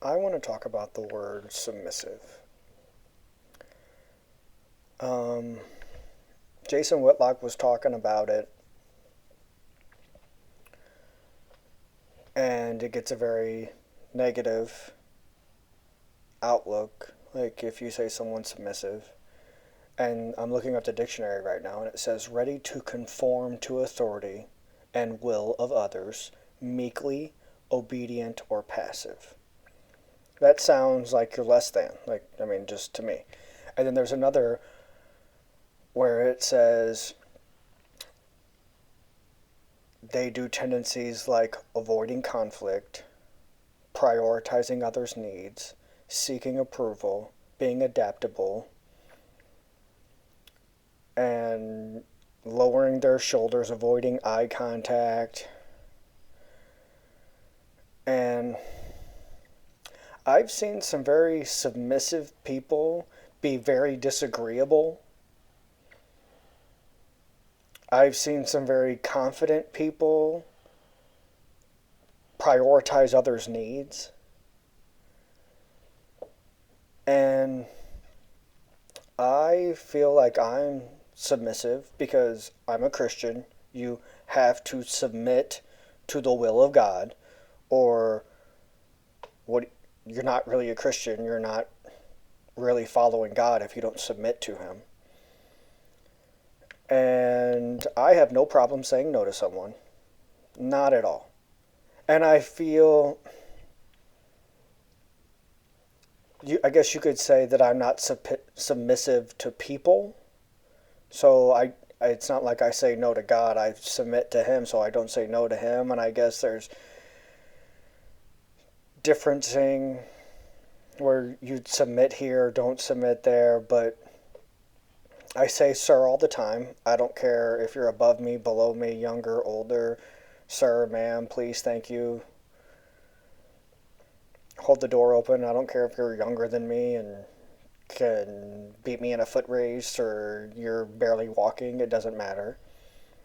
I want to talk about the word submissive. Um, Jason Whitlock was talking about it, and it gets a very negative outlook. Like if you say someone's submissive, and I'm looking up the dictionary right now, and it says ready to conform to authority and will of others, meekly, obedient, or passive. That sounds like you're less than. Just to me. And then there's another where it says they do tendencies like avoiding conflict, prioritizing others' needs, seeking approval, being adaptable, and lowering their shoulders, avoiding eye contact. And I've seen some very submissive people be very disagreeable. I've seen some very confident people prioritize others' needs. And I feel like I'm submissive because I'm a Christian. You have to submit to the will of God, or what you're not really a Christian. You're not really following God if you don't submit to Him. And I have no problem saying no to someone. Not at all. And I feel, I guess you could say that I'm not submissive to people. So it's not like I say no to God. I submit to Him, so I don't say no to Him. And I guess there's differencing where you submit here, don't submit there. But I say sir all the time. I don't care if you're above me, below me, younger, older. Sir, ma'am, please, thank you. Hold the door open. I don't care if you're younger than me and can beat me in a foot race or you're barely walking. It doesn't matter.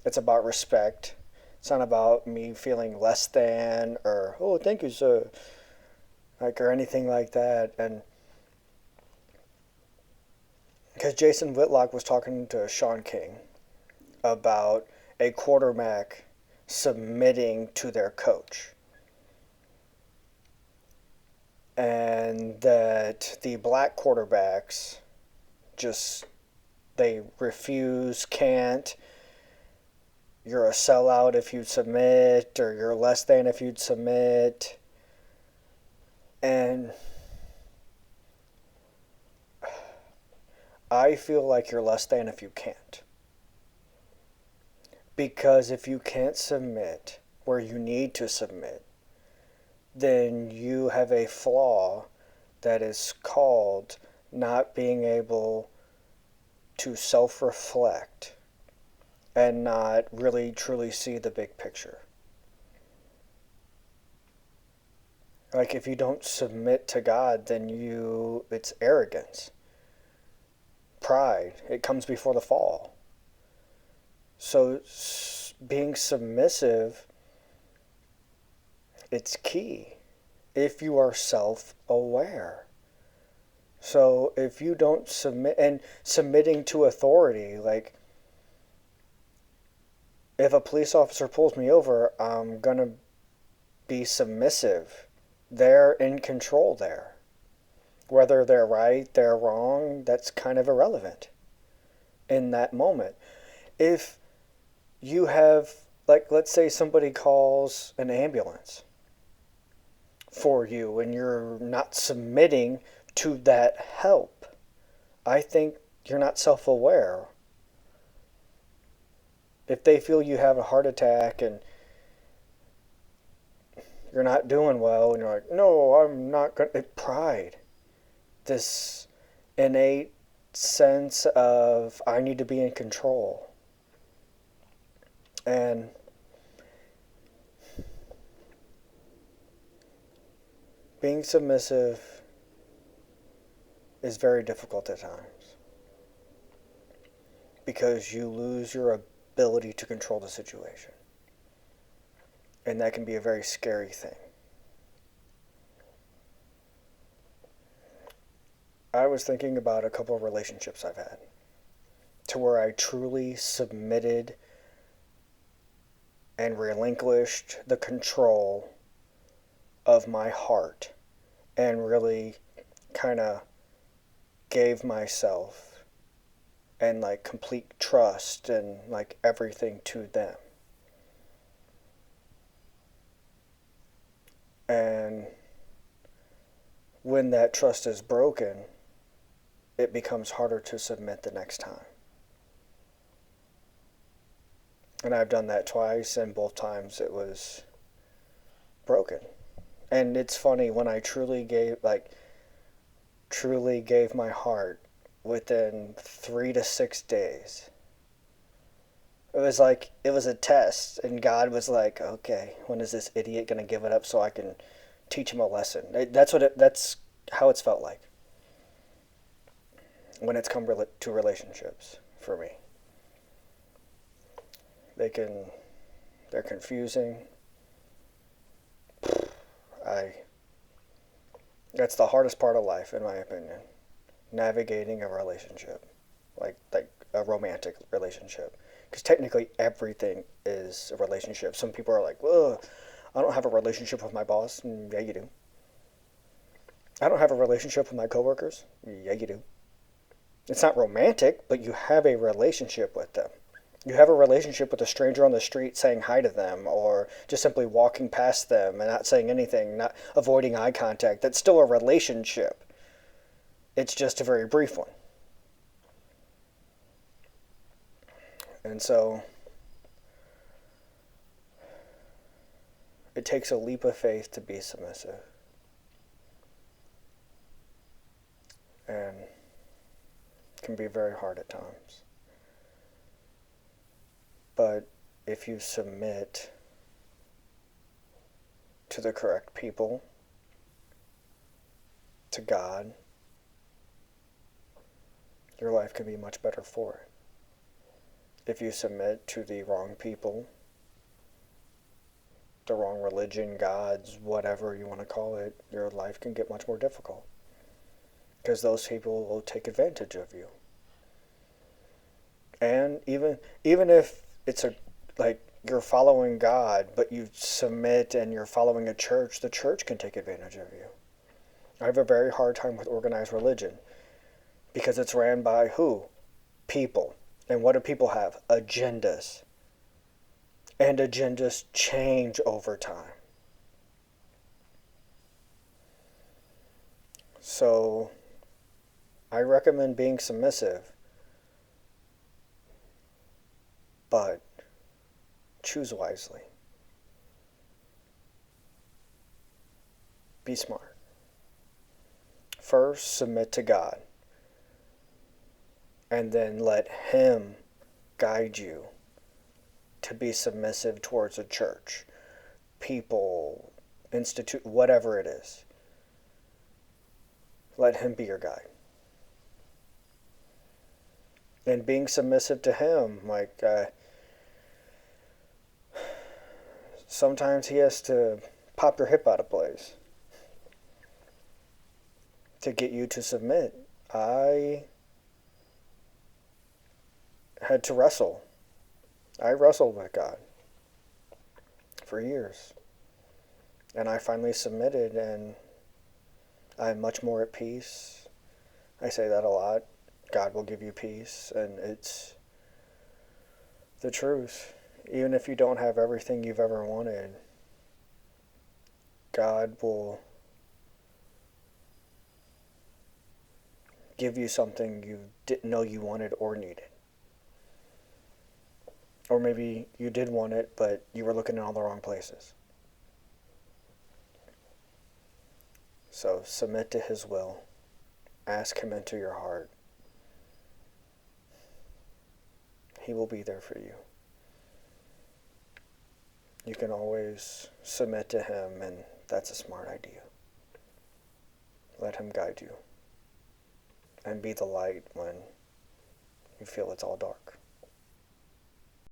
It's about respect. It's not about me feeling less than or, oh, thank you, sir. Or anything like that. And because Jason Whitlock was talking to Sean King about a quarterback submitting to their coach. And that the black quarterbacks just, they refuse, can't. You're a sellout if you submit, or you're less than if you'd submit. And I feel like you're less than if you can't. Because if you can't submit where you need to submit, then you have a flaw that is called not being able to self-reflect and not really truly see the big picture. Like if you don't submit to God, then it's arrogance, pride. It comes before the fall. So being submissive, it's key if you are self-aware. So if you don't submit, and submitting to authority, like if a police officer pulls me over, I'm going to be submissive. They're in control there. Whether they're right, they're wrong, that's kind of irrelevant in that moment. If you have, like, let's say somebody calls an ambulance for you and you're not submitting to that help, I think you're not self-aware. If they feel you have a heart attack and you're not doing well and you're like, no, I'm not going to, pride, this innate sense of I need to be in control. And being submissive is very difficult at times because you lose your ability to control the situation. And that can be a very scary thing. I was thinking about a couple of relationships I've had to where I truly submitted and relinquished the control of my heart and really kind of gave myself and like complete trust and like everything to them. And when that trust is broken, it becomes harder to submit the next time. And I've done that twice, and both times it was broken. And it's funny when I truly gave my heart within 3 to 6 days. It was like it was a test, and God was like, "Okay, when is this idiot gonna give it up so I can teach him a lesson?" That's how it's felt like when it's come to relationships for me. They can they're confusing. I That's the hardest part of life, in my opinion. Navigating a relationship, like a romantic relationship, because technically everything is a relationship. Some people are like, "Well, I don't have a relationship with my boss." Yeah, you do. I don't have a relationship with my coworkers. Yeah, you do. It's not romantic, but you have a relationship with them. You have a relationship with a stranger on the street saying hi to them, or just simply walking past them and not saying anything, not avoiding eye contact. That's still a relationship. It's just a very brief one. And so it takes a leap of faith to be submissive. And it can be very hard at times. But if you submit to the correct people, to God, your life can be much better for it. If you submit to the wrong people, the wrong religion, gods, whatever you want to call it, your life can get much more difficult. Because those people will take advantage of you. And even if it's like you're following God, but you submit and you're following a church, the church can take advantage of you. I have a very hard time with organized religion because it's ran by who? People. And what do people have? Agendas. And agendas change over time. So I recommend being submissive, but choose wisely. Be smart. First, submit to God, and then let Him guide you to be submissive towards a church, people, institute, whatever it is. Let Him be your guide. And being submissive to Him, sometimes He has to pop your hip out of place to get you to submit. I had to wrestle. I wrestled with God for years. And I finally submitted, and I'm much more at peace. I say that a lot. God will give you peace, and it's the truth. Even if you don't have everything you've ever wanted, God will give you something you didn't know you wanted or needed. Or maybe you did want it, but you were looking in all the wrong places. So submit to His will. Ask Him into your heart. He will be there for you. You can always submit to Him, and that's a smart idea. Let Him guide you. And be the light when you feel it's all dark.